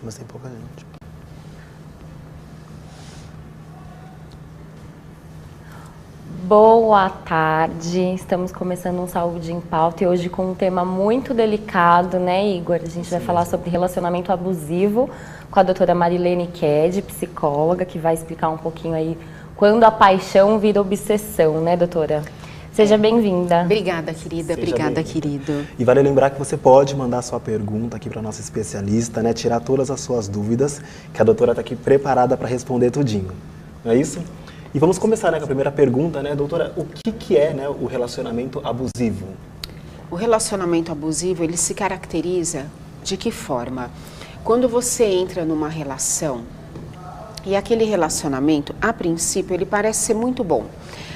mas tem pouca gente. Boa tarde, estamos começando um Saúde em Pauta e hoje com um tema muito delicado, né, Igor? A gente vai falar sobre relacionamento abusivo com a doutora Marilene Ked, psicóloga, que vai explicar um pouquinho aí quando a paixão vira obsessão, né, doutora? Seja bem-vinda. Obrigada, querida. Obrigada, querido. E vale lembrar que você pode mandar sua pergunta aqui para a nossa especialista, né? Tirar todas as suas dúvidas, que a doutora está aqui preparada para responder tudinho. Não é isso? E vamos começar, né, com a primeira pergunta, né, doutora? O que é, né, o relacionamento abusivo? O relacionamento abusivo, ele se caracteriza de que forma? Quando você entra numa relação e aquele relacionamento, a princípio, ele parece ser muito bom.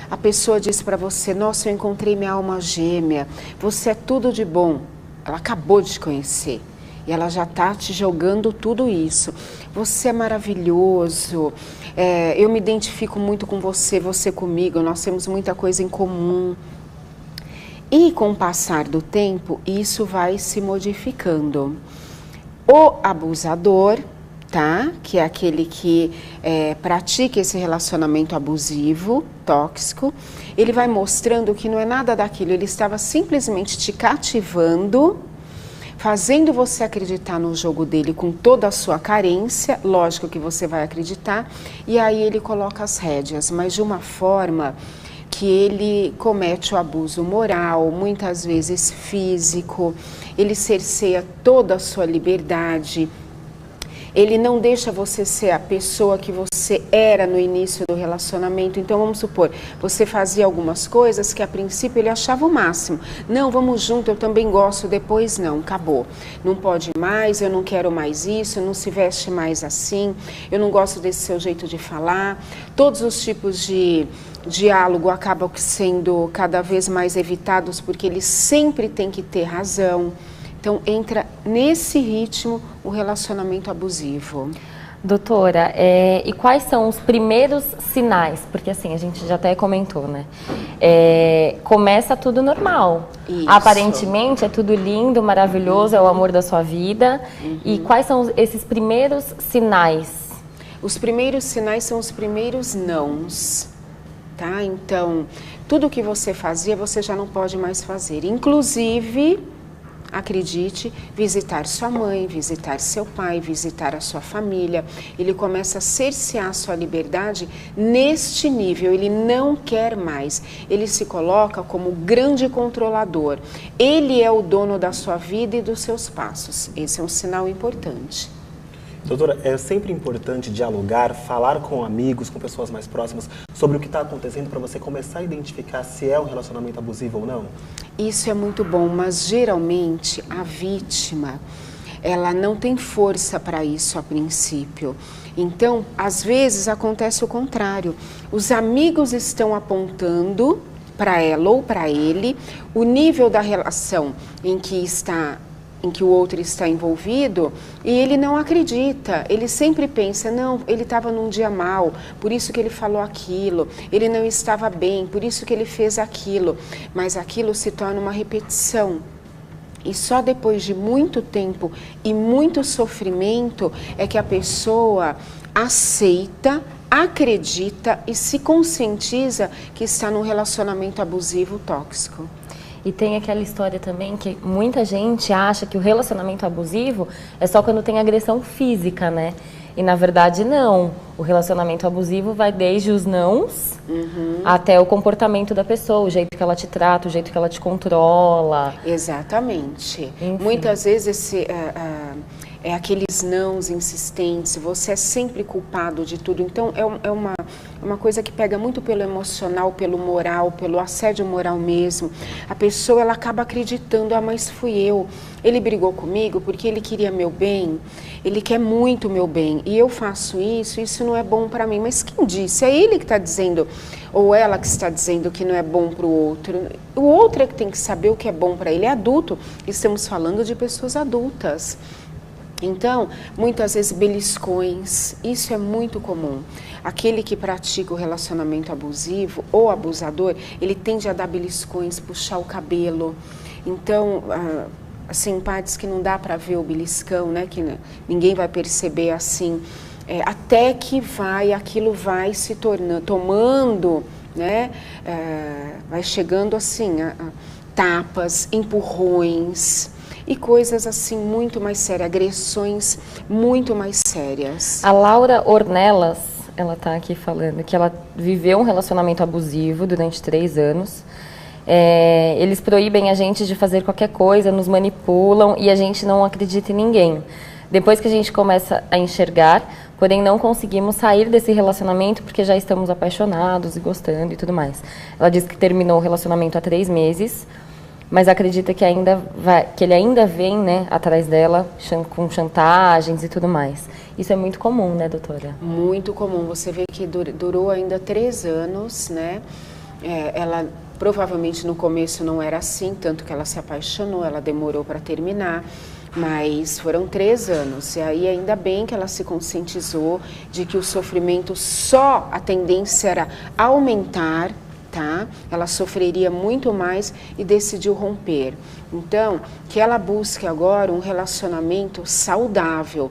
A pessoa diz para você, nossa, eu encontrei minha alma gêmea, você é tudo de bom. Ela acabou de te conhecer e ela já está te jogando tudo isso. Você é maravilhoso, eu me identifico muito com você, você comigo, nós temos muita coisa em comum. E com o passar do tempo, isso vai se modificando. O abusador, tá? Que é aquele que pratica esse relacionamento abusivo, tóxico, ele vai mostrando que não é nada daquilo, ele estava simplesmente te cativando, fazendo você acreditar no jogo dele com toda a sua carência, lógico que você vai acreditar, e aí ele coloca as rédeas, mas de uma forma que ele comete o abuso moral, muitas vezes físico, ele cerceia toda a sua liberdade, ele não deixa você ser a pessoa que você era no início do relacionamento. Então, vamos supor, você fazia algumas coisas que a princípio ele achava o máximo. Não, vamos junto, eu também gosto, depois não, acabou. Não pode mais, eu não quero mais isso, não se veste mais assim, eu não gosto desse seu jeito de falar. Todos os tipos de diálogo acabam sendo cada vez mais evitados porque ele sempre tem que ter razão. Então, entra nesse ritmo o relacionamento abusivo. Doutora, e quais são os primeiros sinais? Porque assim, a gente já até comentou, né? Começa tudo normal. Isso. Aparentemente é tudo lindo, maravilhoso, é o amor da sua vida. E quais são esses primeiros sinais? Os primeiros sinais são os primeiros nãos, tá? Então, tudo que você fazia, você já não pode mais fazer. Inclusive, acredite, visitar sua mãe, visitar seu pai, visitar a sua família. Ele começa a cercear a sua liberdade neste nível, ele não quer mais. Ele se coloca como grande controlador. Ele é o dono da sua vida e dos seus passos. Esse é um sinal importante. Doutora, é sempre importante dialogar, falar com amigos, com pessoas mais próximas, sobre o que está acontecendo para você começar a identificar se é um relacionamento abusivo ou não? Isso é muito bom, mas geralmente a vítima, ela não tem força para isso a princípio. Então, às vezes acontece o contrário. Os amigos estão apontando para ela ou para ele o nível da relação em que o outro está envolvido e ele não acredita, ele sempre pensa, não, ele estava num dia mal, por isso que ele falou aquilo, ele não estava bem, por isso que ele fez aquilo, mas aquilo se torna uma repetição. E só depois de muito tempo e muito sofrimento é que a pessoa aceita, acredita e se conscientiza que está num relacionamento abusivo tóxico. E tem aquela história também que muita gente acha que o relacionamento abusivo é só quando tem agressão física, né? E na verdade não. O relacionamento abusivo vai desde os nãos até o comportamento da pessoa, o jeito que ela te trata, o jeito que ela te controla. Exatamente. Enfim. Muitas vezes é aqueles nãos insistentes, você é sempre culpado de tudo. Então, é uma coisa que pega muito pelo emocional, pelo moral, pelo assédio moral mesmo. A pessoa, ela acaba acreditando, mas fui eu. Ele brigou comigo porque ele queria meu bem, ele quer muito meu bem, e eu faço isso não é bom para mim. Mas quem disse? É ele que está dizendo, ou ela que está dizendo que não é bom para o outro. O outro é que tem que saber o que é bom para ele. É adulto, estamos falando de pessoas adultas. Então, muitas vezes beliscões, isso é muito comum. Aquele que pratica o relacionamento abusivo ou abusador, ele tende a dar beliscões, puxar o cabelo. Então, assim, partes que não dá para ver o beliscão, né? Que ninguém vai perceber assim, até que aquilo vai se tornando, tomando, né? Vai chegando assim, a tapas, empurrões e coisas assim muito mais sérias, agressões muito mais sérias. A Laura Ornelas, ela está aqui falando que ela viveu um relacionamento abusivo durante 3 anos. Eles proíbem a gente de fazer qualquer coisa, nos manipulam e a gente não acredita em ninguém. Depois que a gente começa a enxergar, porém não conseguimos sair desse relacionamento porque já estamos apaixonados e gostando e tudo mais. Ela disse que terminou o relacionamento há 3 meses, mas acredita que ele ainda vem, né, atrás dela com chantagens e tudo mais. Isso é muito comum, né, doutora? Muito comum. Você vê que durou ainda 3 anos, né? Ela provavelmente no começo não era assim, tanto que ela se apaixonou, ela demorou para terminar. Mas foram 3 anos, e aí ainda bem que ela se conscientizou de que o sofrimento a tendência era aumentar, tá? Ela sofreria muito mais e decidiu romper. Então, que ela busque agora um relacionamento saudável,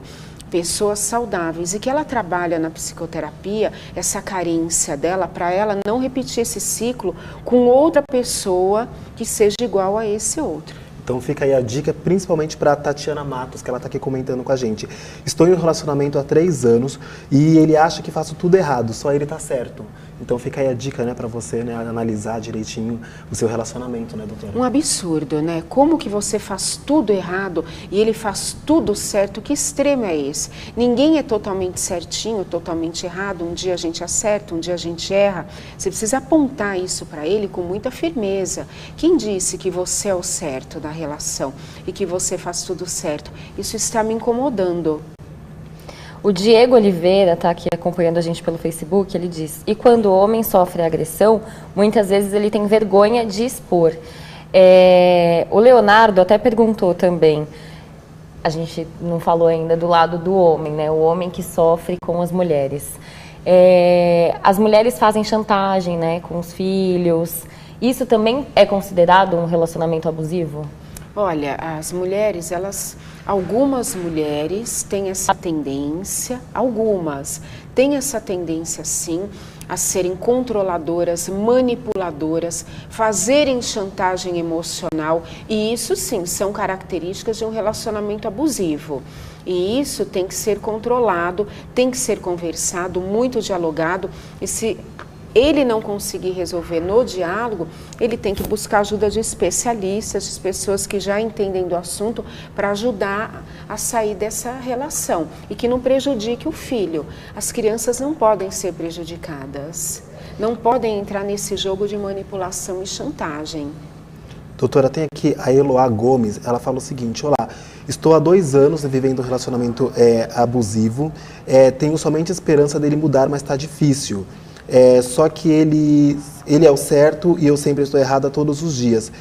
pessoas saudáveis, e que ela trabalha na psicoterapia essa carência dela, para ela não repetir esse ciclo com outra pessoa que seja igual a esse outro. Então fica aí a dica, principalmente para a Tatiana Matos, que ela está aqui comentando com a gente. Estou em um relacionamento há 3 anos e ele acha que faço tudo errado, só ele está certo. Então fica aí a dica, né, para você, né, analisar direitinho o seu relacionamento, né, doutora? Um absurdo, né? Como que você faz tudo errado e ele faz tudo certo? Que extremo é esse? Ninguém é totalmente certinho, totalmente errado. Um dia a gente acerta, um dia a gente erra. Você precisa apontar isso para ele com muita firmeza. Quem disse que você é o certo da relação e que você faz tudo certo? Isso está me incomodando. O Diego Oliveira está aqui acompanhando a gente pelo Facebook, ele diz: e quando o homem sofre agressão, muitas vezes ele tem vergonha de expor. O Leonardo até perguntou também, a gente não falou ainda do lado do homem, né? O homem que sofre com as mulheres. As mulheres fazem chantagem, né, com os filhos. Isso também é considerado um relacionamento abusivo? Olha, as mulheres, algumas mulheres têm essa tendência, sim, a serem controladoras, manipuladoras, fazerem chantagem emocional, e isso sim, são características de um relacionamento abusivo. E isso tem que ser controlado, tem que ser conversado, muito dialogado, e se ele não conseguir resolver no diálogo, ele tem que buscar ajuda de especialistas, de pessoas que já entendem do assunto, para ajudar a sair dessa relação e que não prejudique o filho. As crianças não podem ser prejudicadas, não podem entrar nesse jogo de manipulação e chantagem. Doutora, tem aqui a Eloá Gomes, ela fala o seguinte: olá, estou há 2 anos vivendo um relacionamento abusivo, tenho somente esperança dele mudar, mas está difícil. Só que ele é o certo e eu sempre estou errada todos os dias.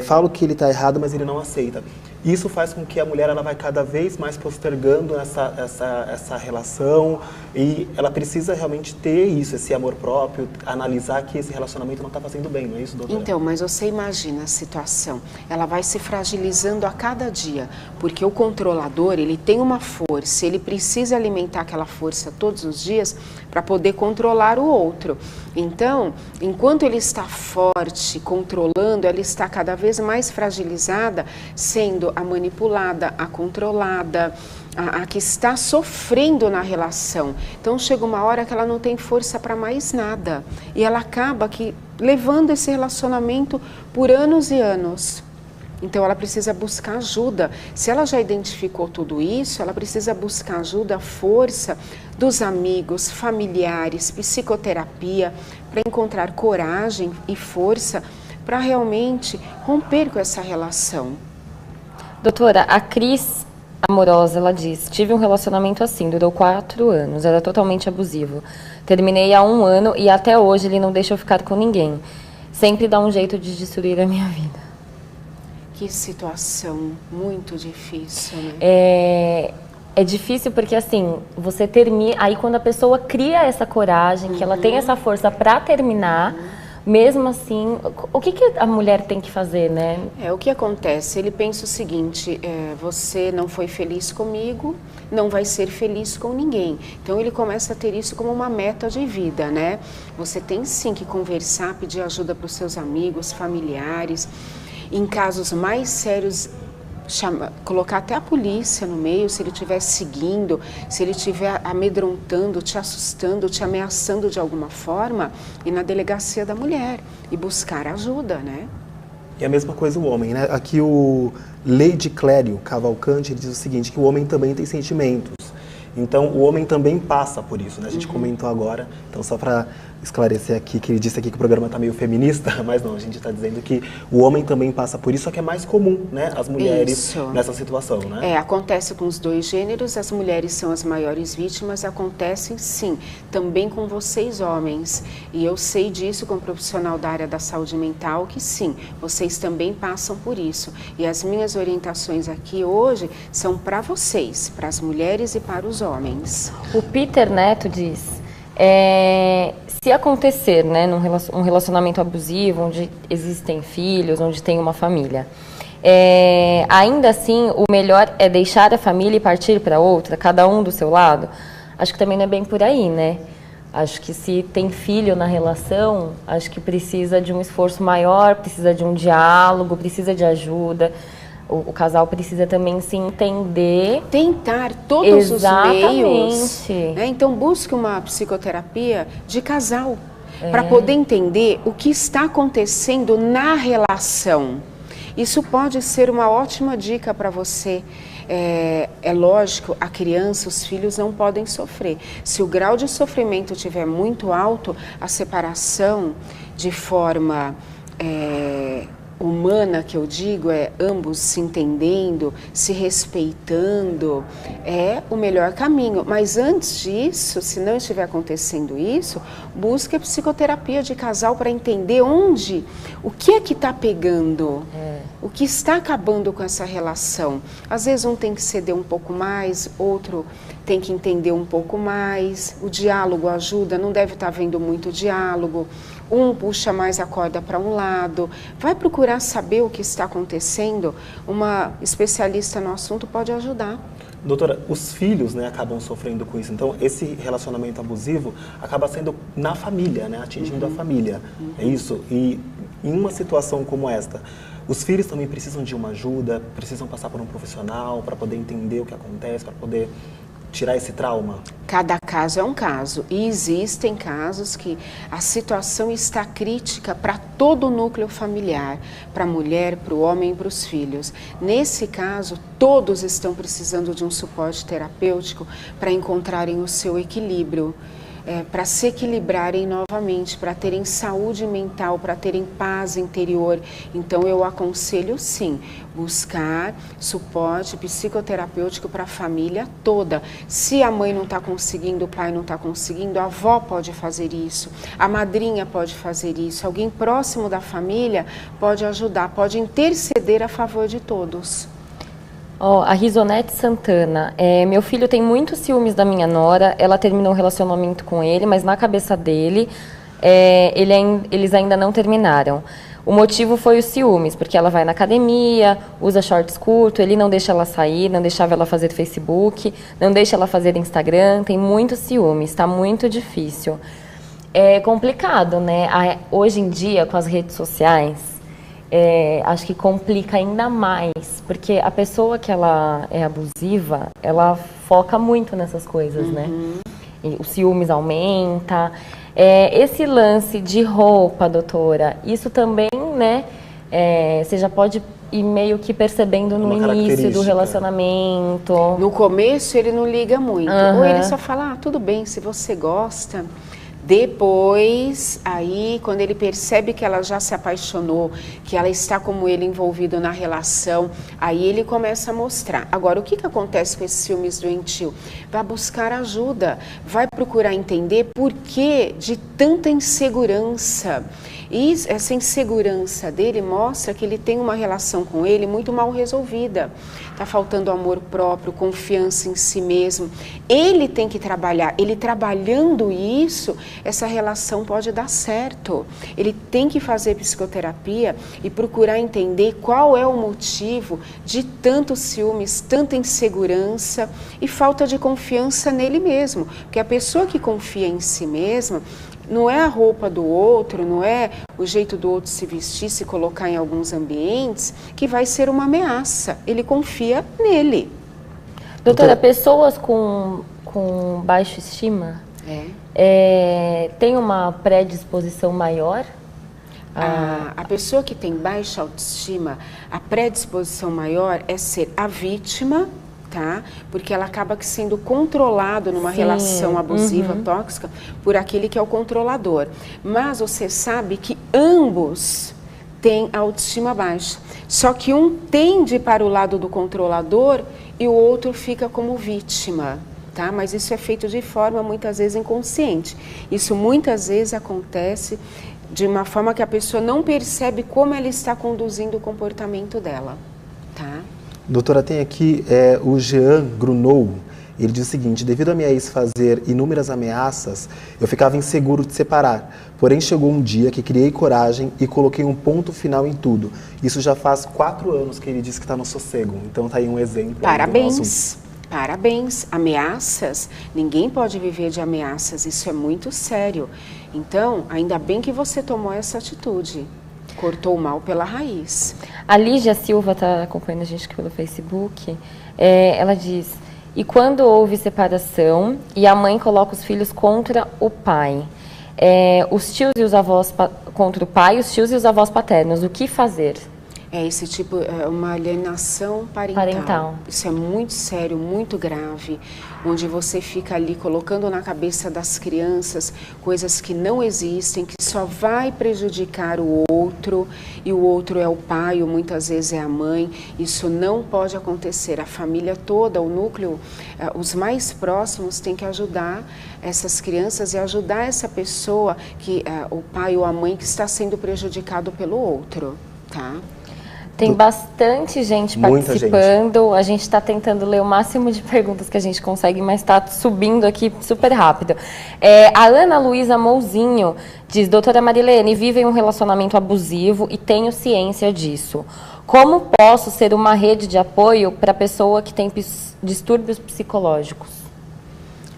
Falo que ele está errado, mas ele não aceita. Isso faz com que a mulher ela vai cada vez mais postergando essa relação, e ela precisa realmente ter isso, esse amor próprio, analisar que esse relacionamento não está fazendo bem, não é isso, doutora? Então, mas você imagina a situação, ela vai se fragilizando a cada dia, porque o controlador, ele tem uma força, ele precisa alimentar aquela força todos os dias para poder controlar o outro. Então, enquanto ele está forte, controlando, ela está cada vez mais fragilizada, sendo a manipulada, a controlada, a que está sofrendo na relação. Então chega uma hora que ela não tem força para mais nada e ela acaba levando esse relacionamento por anos e anos. Então ela precisa buscar ajuda. Se ela já identificou tudo isso, ela precisa buscar ajuda, força dos amigos, familiares, psicoterapia, para encontrar coragem e força para realmente romper com essa relação. Doutora, a Cris Amorosa, ela diz: tive um relacionamento assim, durou 4 anos, era totalmente abusivo. Terminei há 1 ano e até hoje ele não deixa eu ficar com ninguém. Sempre dá um jeito de destruir a minha vida. Que situação muito difícil, né? É difícil porque, assim, você termina... Aí, quando a pessoa cria essa coragem, que ela tem essa força para terminar, mesmo assim, o que a mulher tem que fazer, né? O que acontece? Ele pensa o seguinte, você não foi feliz comigo, não vai ser feliz com ninguém. Então ele começa a ter isso como uma meta de vida, né? Você tem sim que conversar, pedir ajuda para os seus amigos, familiares. Em casos mais sérios, colocar até a polícia no meio, se ele estiver seguindo, se ele estiver amedrontando, te assustando, te ameaçando de alguma forma, ir na delegacia da mulher e buscar ajuda, né? E a mesma coisa o homem, né? Aqui o Lady Clério Cavalcante ele diz o seguinte, que o homem também tem sentimentos. Então, o homem também passa por isso, né? A gente comentou agora, então só para esclarecer aqui, que ele disse aqui que o programa está meio feminista, mas não, a gente está dizendo que o homem também passa por isso, só que é mais comum, né? As mulheres nessa situação, né? Acontece com os dois gêneros, as mulheres são as maiores vítimas, acontecem sim, também com vocês homens. E eu sei disso como profissional da área da saúde mental, que sim, vocês também passam por isso. E as minhas orientações aqui hoje são para vocês, para as mulheres e para os homens. O Peter Neto diz, se acontecer, né, um relacionamento abusivo, onde existem filhos, onde tem uma família, ainda assim, o melhor é deixar a família e partir para outra, cada um do seu lado? Acho que também não é bem por aí, né? Acho que se tem filho na relação, acho que precisa de um esforço maior, precisa de um diálogo, precisa de ajuda. O casal precisa também se entender. Tentar todos os meios. Né? Então, busque uma psicoterapia de casal, para poder entender o que está acontecendo na relação. Isso pode ser uma ótima dica para você. É lógico, a criança, os filhos não podem sofrer. Se o grau de sofrimento estiver muito alto, a separação de forma humana, que eu digo, ambos se entendendo, se respeitando, é o melhor caminho. Mas antes disso, se não estiver acontecendo isso, busque a psicoterapia de casal para entender o que é que está pegando, o que está acabando com essa relação. Às vezes um tem que ceder um pouco mais, outro tem que entender um pouco mais, o diálogo ajuda, não deve estar havendo muito diálogo. Um puxa mais a corda para um lado, vai procurar saber o que está acontecendo, uma especialista no assunto pode ajudar. Doutora, os filhos, né, acabam sofrendo com isso, então esse relacionamento abusivo acaba sendo na família, né, atingindo a família, é isso? E em uma situação como esta, os filhos também precisam de uma ajuda, precisam passar por um profissional para poder entender o que acontece, para poder tirar esse trauma? Cada caso é um caso e existem casos que a situação está crítica para todo o núcleo familiar, para a mulher, para o homem e para os filhos. Nesse caso, todos estão precisando de um suporte terapêutico para encontrarem o seu equilíbrio. Para se equilibrarem novamente, para terem saúde mental, para terem paz interior. Então eu aconselho sim, buscar suporte psicoterapêutico para a família toda. Se a mãe não está conseguindo, o pai não está conseguindo, a avó pode fazer isso, a madrinha pode fazer isso, alguém próximo da família pode ajudar, pode interceder a favor de todos. A Risonete Santana, meu filho tem muitos ciúmes da minha nora, ela terminou o relacionamento com ele, mas na cabeça dele, eles ainda não terminaram. O motivo foi os ciúmes, porque ela vai na academia, usa shorts curtos, ele não deixa ela sair, não deixava ela fazer Facebook, não deixa ela fazer Instagram, tem muitos ciúmes, está muito difícil. É complicado, né? Hoje em dia, com as redes sociais, acho que complica ainda mais, porque a pessoa que ela é abusiva, ela foca muito nessas coisas, né? E os ciúmes aumenta. Esse lance de roupa, doutora, isso também, né? Você já pode ir meio que percebendo no início do relacionamento. No começo ele não liga muito, ou ele só fala, tudo bem, se você gosta. Depois, aí, quando ele percebe que ela já se apaixonou, que ela está como ele envolvido na relação, aí ele começa a mostrar. Agora, o que acontece com esses ciúmes doentio? Vai buscar ajuda, vai procurar entender por que de tanta insegurança. E essa insegurança dele mostra que ele tem uma relação com ele muito mal resolvida. Está faltando amor próprio, confiança em si mesmo. Ele tem que trabalhar. Ele trabalhando isso, essa relação pode dar certo. Ele tem que fazer psicoterapia e procurar entender qual é o motivo de tantos ciúmes, tanta insegurança e falta de confiança nele mesmo. Porque a pessoa que confia em si mesma, não é a roupa do outro, não é o jeito do outro se vestir, se colocar em alguns ambientes, que vai ser uma ameaça. Ele confia nele. Doutora, pessoas com baixa estima tem uma predisposição maior? A pessoa que tem baixa autoestima, a predisposição maior é ser a vítima, tá? Porque ela acaba sendo controlada numa relação abusiva, tóxica, por aquele que é o controlador. Mas você sabe que ambos têm autoestima baixa. Só que um tende para o lado do controlador e o outro fica como vítima, tá? Mas isso é feito de forma muitas vezes inconsciente. Isso muitas vezes acontece de uma forma que a pessoa não percebe como ela está conduzindo o comportamento dela, tá? Doutora, tem aqui o Jean Grunou. Ele diz o seguinte: devido a minha ex fazer inúmeras ameaças, eu ficava inseguro de separar. Porém, chegou um dia que criei coragem e coloquei um ponto final em tudo. Isso já faz 4 anos que ele diz que está no sossego. Então, tá aí um exemplo. Parabéns. Parabéns. Ameaças, ninguém pode viver de ameaças. Isso é muito sério. Então, ainda bem que você tomou essa atitude. Cortou o mal pela raiz. A Lígia Silva está acompanhando a gente aqui pelo Facebook. Ela diz: e quando houve separação e a mãe coloca os filhos contra o pai, os tios e os avós contra o pai, os tios e os avós paternos, o que fazer? Esse tipo é uma alienação parental. Isso é muito sério, muito grave, onde você fica ali colocando na cabeça das crianças coisas que não existem, que só vai prejudicar o outro, e o outro é o pai, ou muitas vezes é a mãe. Isso não pode acontecer. A família toda, o núcleo, os mais próximos têm que ajudar essas crianças e ajudar essa pessoa, o pai ou a mãe que está sendo prejudicado pelo outro, tá? Tem bastante gente participando. A gente está tentando ler o máximo de perguntas que a gente consegue, mas está subindo aqui super rápido. A Ana Luísa Mouzinho diz: doutora Marilene, vive em um relacionamento abusivo e tenho ciência disso. Como posso ser uma rede de apoio para a pessoa que tem distúrbios psicológicos?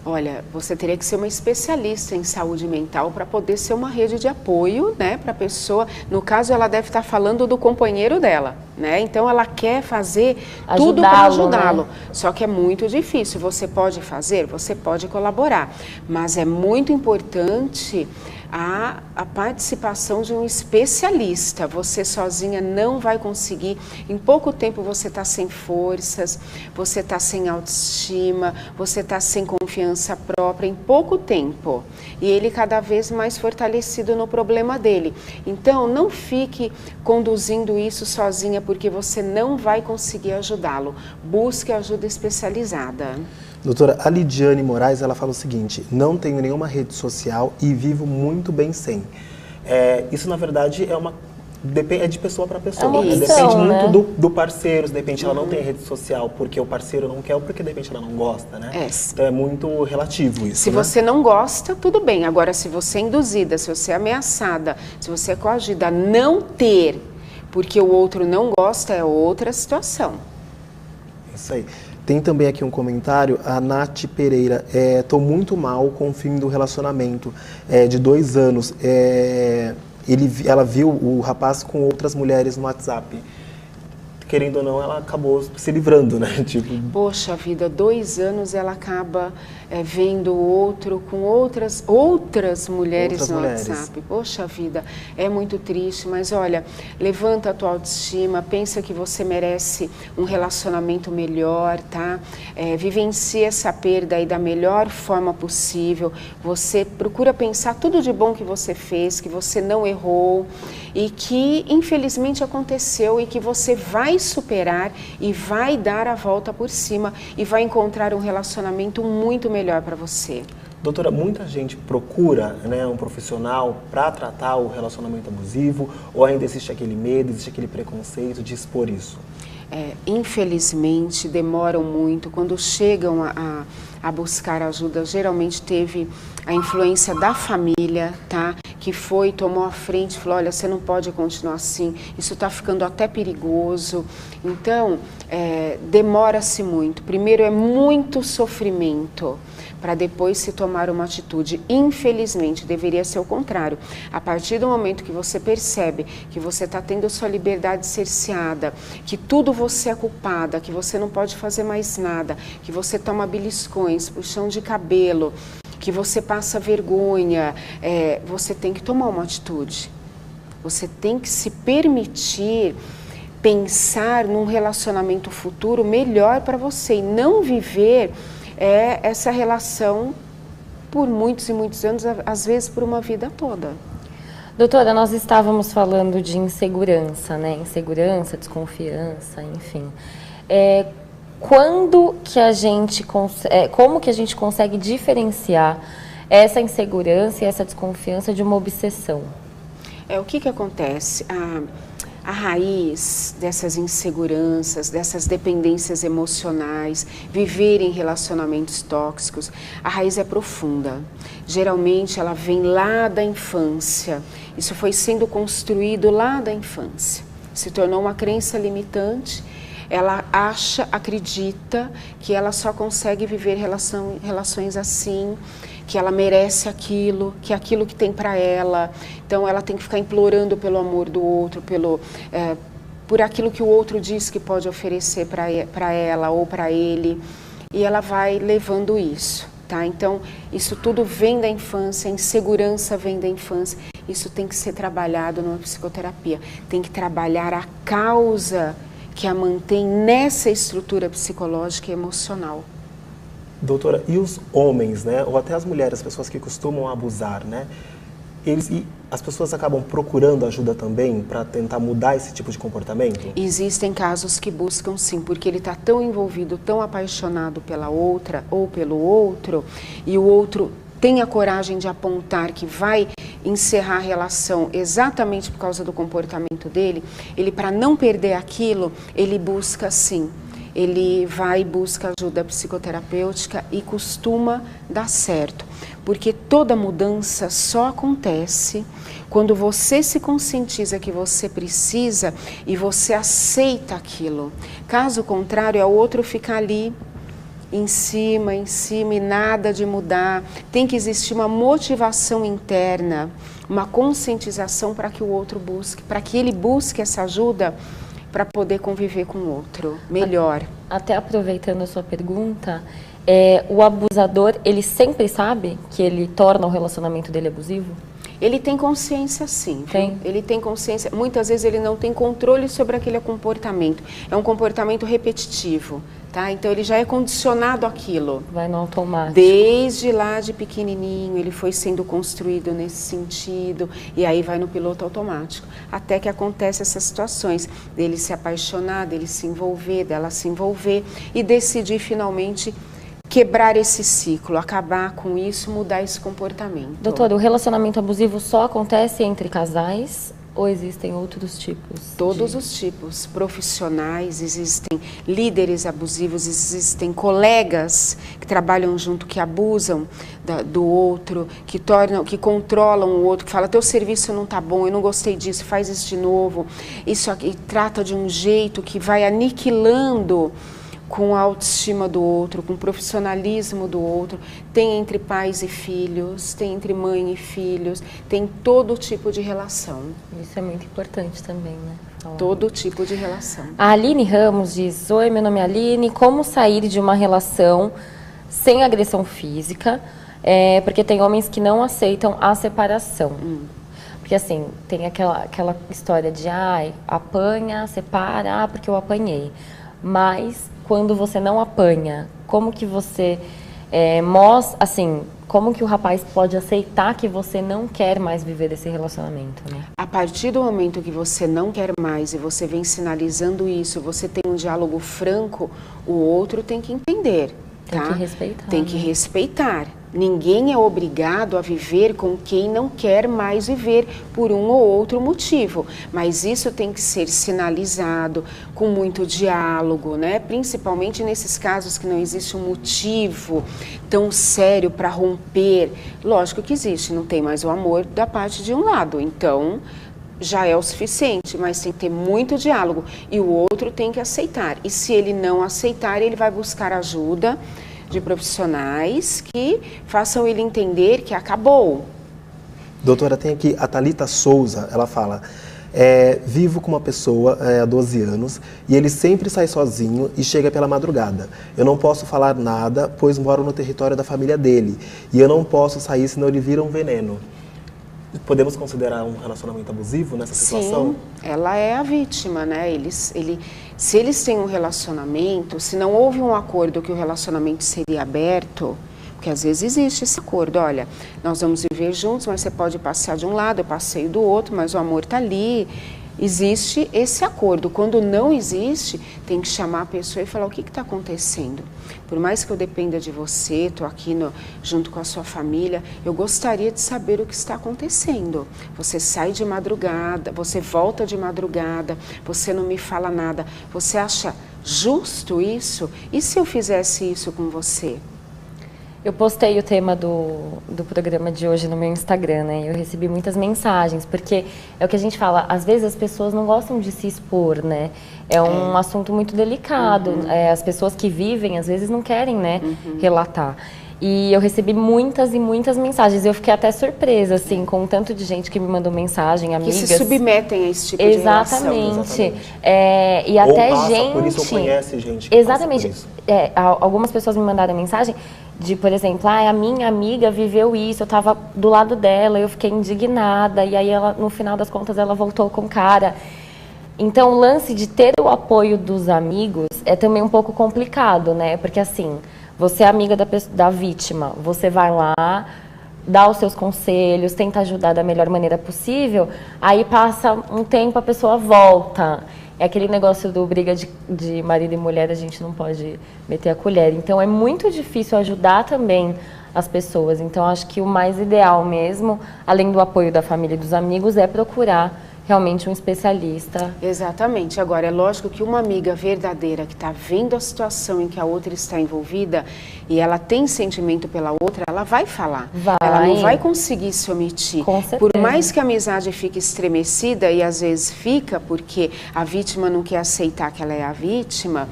Olha, você teria que ser uma especialista em saúde mental para poder ser uma rede de apoio, né, para a pessoa. No caso, ela deve estar falando do companheiro dela, né? Então, ela quer fazer tudo para ajudá-lo. Né? Só que é muito difícil. Você pode fazer, você pode colaborar, mas é muito importante a participação de um especialista. Você sozinha não vai conseguir. Em pouco tempo você está sem forças, você está sem autoestima, você está sem confiança própria, em pouco tempo. E ele cada vez mais fortalecido no problema dele. Então, não fique conduzindo isso sozinha, porque você não vai conseguir ajudá-lo. Busque ajuda especializada. Doutora, a Lidiane Moraes, ela fala o seguinte: não tenho nenhuma rede social e vivo muito bem sem. Isso, na verdade, é de pessoa para pessoa. Depende muito do parceiro. De repente, ela não tem rede social porque o parceiro não quer ou porque, de repente, ela não gosta, né? Então, é muito relativo isso, Se você não gosta, tudo bem. Agora, se você é induzida, se você é ameaçada, se você é coagida a não ter porque o outro não gosta, é outra situação. Isso aí. Tem também aqui um comentário, a Nath Pereira: estou muito mal com o fim do relacionamento de 2 anos. Ela viu o rapaz com outras mulheres no WhatsApp. Querendo ou não, ela acabou se livrando, né? Poxa vida, 2 anos ela acaba vendo o outro com outras mulheres no WhatsApp. Poxa vida, é muito triste, mas olha, levanta a tua autoestima, pensa que você merece um relacionamento melhor, tá? Vivencie essa perda aí da melhor forma possível. Você procura pensar tudo de bom que você fez, que você não errou e que infelizmente aconteceu e que você vai superar e vai dar a volta por cima e vai encontrar um relacionamento muito melhor para você. Doutora, muita gente procura, né, um profissional para tratar o relacionamento abusivo, ou ainda existe aquele medo, existe aquele preconceito de expor isso? Infelizmente, demoram muito. Quando chegam a buscar ajuda, geralmente teve a influência da família, tá? Que tomou a frente e falou, olha, você não pode continuar assim, isso está ficando até perigoso. Então, demora-se muito. Primeiro é muito sofrimento, para depois se tomar uma atitude. Infelizmente, deveria ser o contrário. A partir do momento que você percebe que você está tendo sua liberdade cerceada, que tudo você é culpada, que você não pode fazer mais nada, que você toma beliscões, puxão de cabelo, que você passa vergonha, você tem que tomar uma atitude. Você tem que se permitir pensar num relacionamento futuro melhor para você e não viver essa relação por muitos e muitos anos, às vezes por uma vida toda. Doutora, nós estávamos falando de insegurança, né? Insegurança, desconfiança, enfim. Quando que a gente como que a gente consegue diferenciar essa insegurança e essa desconfiança de uma obsessão? O que acontece? A raiz dessas inseguranças, dessas dependências emocionais, viver em relacionamentos tóxicos, a raiz é profunda. Geralmente ela vem lá da infância. Isso foi sendo construído lá da infância. Se tornou uma crença limitante. Ela acredita que ela só consegue viver relações assim, que ela merece aquilo, que é aquilo que tem para ela. Então ela tem que ficar implorando pelo amor do outro, por aquilo que o outro diz que pode oferecer para ela ou para ele. E ela vai levando isso, tá? Então isso tudo vem da infância, a insegurança vem da infância. Isso tem que ser trabalhado numa psicoterapia. Tem que trabalhar a causa que a mantém nessa estrutura psicológica e emocional. Doutora, e os homens, né, ou até as mulheres, as pessoas que costumam abusar, né, as pessoas acabam procurando ajuda também para tentar mudar esse tipo de comportamento? Existem casos que buscam sim, porque ele está tão envolvido, tão apaixonado pela outra ou pelo outro, e o outro tem a coragem de apontar que vai encerrar a relação exatamente por causa do comportamento dele, ele, para não perder aquilo, ele busca sim. Ele vai e busca ajuda psicoterapêutica e costuma dar certo. Porque toda mudança só acontece quando você se conscientiza que você precisa e você aceita aquilo. Caso contrário, é o outro ficar ali em cima e nada de mudar. Tem que existir uma motivação interna, uma conscientização para que o outro busque, para que ele busque essa ajuda para poder conviver com o outro melhor. Até aproveitando a sua pergunta, o abusador, ele sempre sabe que ele torna o relacionamento dele abusivo? Ele tem consciência sim, tem. Ele tem consciência, muitas vezes ele não tem controle sobre aquele comportamento, é um comportamento repetitivo, tá? Então ele já é condicionado àquilo. Vai no automático. Desde lá de pequenininho, ele foi sendo construído nesse sentido, e aí vai no piloto automático, até que acontece essas situações, dele se apaixonar, dele se envolver, dela se envolver, e decidir finalmente quebrar esse ciclo, acabar com isso, mudar esse comportamento. Doutora, o relacionamento abusivo só acontece entre casais ou existem outros tipos? Todos os tipos, profissionais, existem líderes abusivos, existem colegas que trabalham junto, que abusam do outro, que controlam o outro, que fala, teu serviço não está bom, eu não gostei disso, faz isso de novo. Isso aqui trata de um jeito que vai aniquilando com a autoestima do outro, com o profissionalismo do outro. Tem entre pais e filhos, tem entre mãe e filhos, tem todo tipo de relação. Isso é muito importante também, né? Falar. Todo tipo de relação. A Aline Ramos diz, oi, meu nome é Aline, como sair de uma relação sem agressão física? Porque tem homens que não aceitam a separação. Porque assim, tem aquela história de, apanha, separa, porque eu apanhei. Mas quando você não apanha, como que você como que o rapaz pode aceitar que você não quer mais viver esse relacionamento, né? A partir do momento que você não quer mais e você vem sinalizando isso, você tem um diálogo franco, o outro tem que entender, tá? Tem que respeitar. Tem que respeitar. Ninguém é obrigado a viver com quem não quer mais viver por um ou outro motivo, mas isso tem que ser sinalizado com muito diálogo, né? Principalmente nesses casos que não existe um motivo tão sério para romper. Lógico que existe, não tem mais o amor da parte de um lado, então já é o suficiente, mas tem que ter muito diálogo e o outro tem que aceitar. E se ele não aceitar, ele vai buscar ajuda de profissionais que façam ele entender que acabou. Doutora, tem aqui a Thalita Souza, ela fala, vivo com uma pessoa há 12 anos e ele sempre sai sozinho e chega pela madrugada. Eu não posso falar nada, pois moro no território da família dele e eu não posso sair, senão ele vira um veneno. Podemos considerar um relacionamento abusivo nessa situação? Sim, ela é a vítima, né? Se eles têm um relacionamento, se não houve um acordo que o relacionamento seria aberto, porque às vezes existe esse acordo, olha, nós vamos viver juntos, mas você pode passear de um lado, eu passeio do outro, mas o amor está ali. Existe esse acordo. Quando não existe, tem que chamar a pessoa e falar o que está acontecendo. Por mais que eu dependa de você, estou aqui junto com a sua família, eu gostaria de saber o que está acontecendo. Você sai de madrugada, você volta de madrugada, você não me fala nada. Você acha justo isso? E se eu fizesse isso com você? Eu postei o tema do programa de hoje no meu Instagram, né? Eu recebi muitas mensagens, porque é o que a gente fala, às vezes as pessoas não gostam de se expor, né? É um assunto muito delicado. As pessoas que vivem, às vezes, não querem, né, relatar. E eu recebi muitas e muitas mensagens. Eu fiquei até surpresa, assim, com o tanto de gente que me mandou mensagem, amigas. Que se submetem a esse tipo de relação. Exatamente. E até ou passa gente... por isso ou conhece gente que exatamente. passa por isso. Algumas pessoas me mandaram mensagem de, por exemplo, a minha amiga viveu isso, eu estava do lado dela, eu fiquei indignada, e aí ela, no final das contas ela voltou com o cara. Então o lance de ter o apoio dos amigos é também um pouco complicado, né? Porque assim, você é amiga da vítima, você vai lá, dá os seus conselhos, tenta ajudar da melhor maneira possível, aí passa um tempo, a pessoa volta. É aquele negócio do briga de marido e mulher, a gente não pode meter a colher. Então, é muito difícil ajudar também as pessoas. Então, acho que o mais ideal mesmo, além do apoio da família e dos amigos, é procurar realmente um especialista. Exatamente. Agora, é lógico que uma amiga verdadeira que está vendo a situação em que a outra está envolvida e ela tem sentimento pela outra, ela vai falar. Ela não vai conseguir se omitir. Com certeza. Por mais que a amizade fique estremecida, e às vezes fica porque a vítima não quer aceitar que ela é a vítima,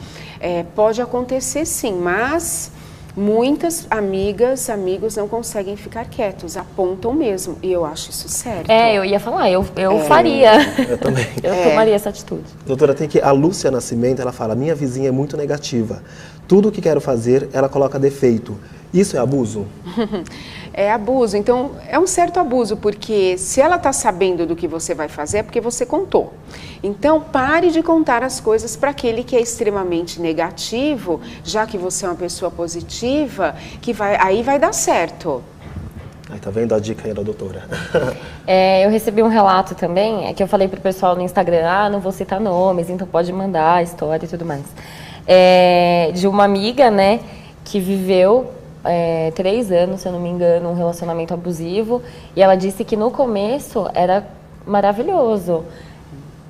pode acontecer sim, mas muitas amigas, amigos não conseguem ficar quietos, apontam mesmo, e eu acho isso certo. Eu ia falar, eu faria. Eu também. Eu tomaria essa atitude. Doutora, tem que a Lúcia Nascimento, ela fala, minha vizinha é muito negativa. Tudo o que quero fazer, ela coloca defeito. Isso é abuso? É abuso. Então, é um certo abuso, porque se ela está sabendo do que você vai fazer, é porque você contou. Então, pare de contar as coisas para aquele que é extremamente negativo, já que você é uma pessoa positiva, aí vai dar certo. Aí, tá vendo a dica aí da doutora? Eu recebi um relato também, que eu falei pro pessoal no Instagram, não vou citar nomes, então pode mandar a história e tudo mais. De uma amiga, né, que viveu 3 anos, se eu não me engano, um relacionamento abusivo, e ela disse que no começo era maravilhoso.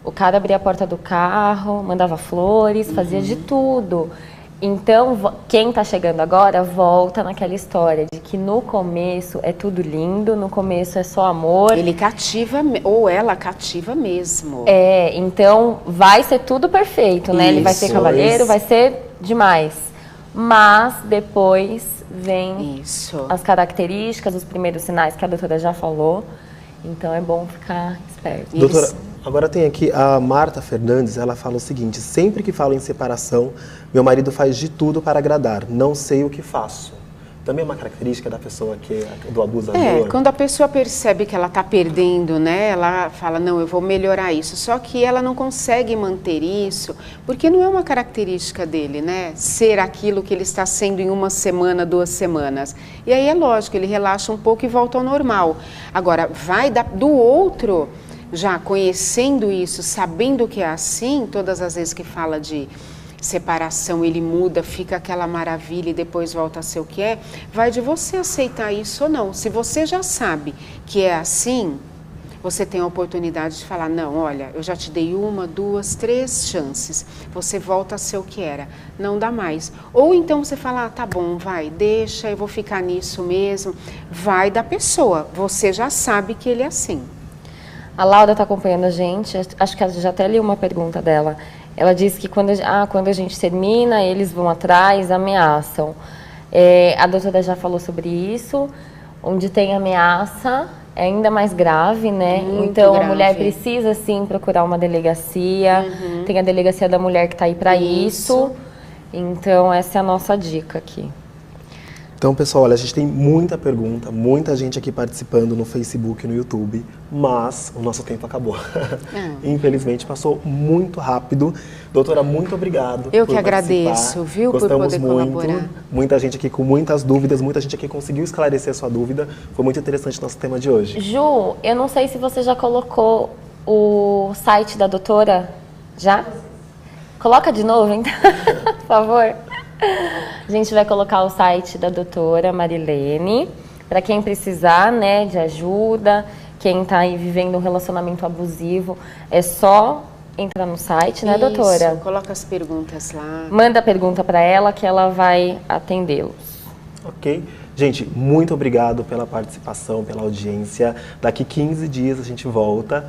O cara abria a porta do carro, mandava flores, fazia de tudo. Então, quem está chegando agora volta naquela história de que no começo é tudo lindo, no começo é só amor. Ele cativa, ou ela cativa mesmo. Então vai ser tudo perfeito, né? Ele vai ser cavalheiro, vai ser demais. Mas depois vem as características, os primeiros sinais que a doutora já falou. Então é bom ficar esperto. Doutora, agora tem aqui a Marta Fernandes, ela fala o seguinte, sempre que falo em separação, meu marido faz de tudo para agradar, não sei o que faço. Também é uma característica da pessoa do abusador? Quando a pessoa percebe que ela está perdendo, né, ela fala, não, eu vou melhorar isso. Só que ela não consegue manter isso, porque não é uma característica dele, né, ser aquilo que ele está sendo em 1 semana, 2 semanas. E aí é lógico, ele relaxa um pouco e volta ao normal. Agora, vai do outro, já conhecendo isso, sabendo que é assim, todas as vezes que fala de separação, ele muda, fica aquela maravilha e depois volta a ser o que é, vai de você aceitar isso ou não. Se você já sabe que é assim, você tem a oportunidade de falar, não, olha, eu já te dei 1, 2, 3 chances, você volta a ser o que era, não dá mais. Ou então você fala, ah, tá bom, vai, deixa, eu vou ficar nisso mesmo. Vai da pessoa, você já sabe que ele é assim. A Laura está acompanhando a gente, acho que já até li uma pergunta dela. Ela disse que quando a gente termina, eles vão atrás, ameaçam. A doutora já falou sobre isso, onde tem ameaça, é ainda mais grave, né? Muito então grave. A mulher precisa sim procurar uma delegacia, tem a delegacia da mulher que está aí para isso. Então essa é a nossa dica aqui. Então, pessoal, olha, a gente tem muita pergunta, muita gente aqui participando no Facebook e no YouTube, mas o nosso tempo acabou. Infelizmente, passou muito rápido. Doutora, muito obrigado. Eu que agradeço, viu, por poder colaborar. Muita gente aqui com muitas dúvidas, muita gente aqui conseguiu esclarecer a sua dúvida. Foi muito interessante o nosso tema de hoje. Ju, eu não sei se você já colocou o site da doutora. Já? Coloca de novo, então, por favor. A gente vai colocar o site da doutora Marilene, para quem precisar, né, de ajuda, quem está aí vivendo um relacionamento abusivo, é só entrar no site, né, doutora? Isso, coloca as perguntas lá. Manda a pergunta para ela que ela vai atendê-los. Ok. Gente, muito obrigado pela participação, pela audiência. Daqui 15 dias a gente volta.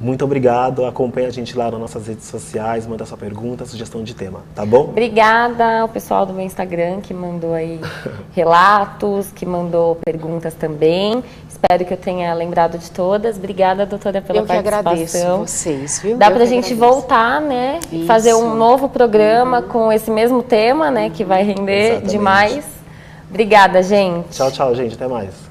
Muito obrigado, acompanhe a gente lá nas nossas redes sociais, manda sua pergunta, sugestão de tema, tá bom? Obrigada ao pessoal do meu Instagram que mandou aí relatos, que mandou perguntas também. Espero que eu tenha lembrado de todas. Obrigada, doutora, pela participação. Eu que agradeço vocês, viu? Dá pra gente voltar, né? Isso. Fazer um novo programa com esse mesmo tema, né? Que vai render demais. Obrigada, gente. Tchau, tchau, gente. Até mais.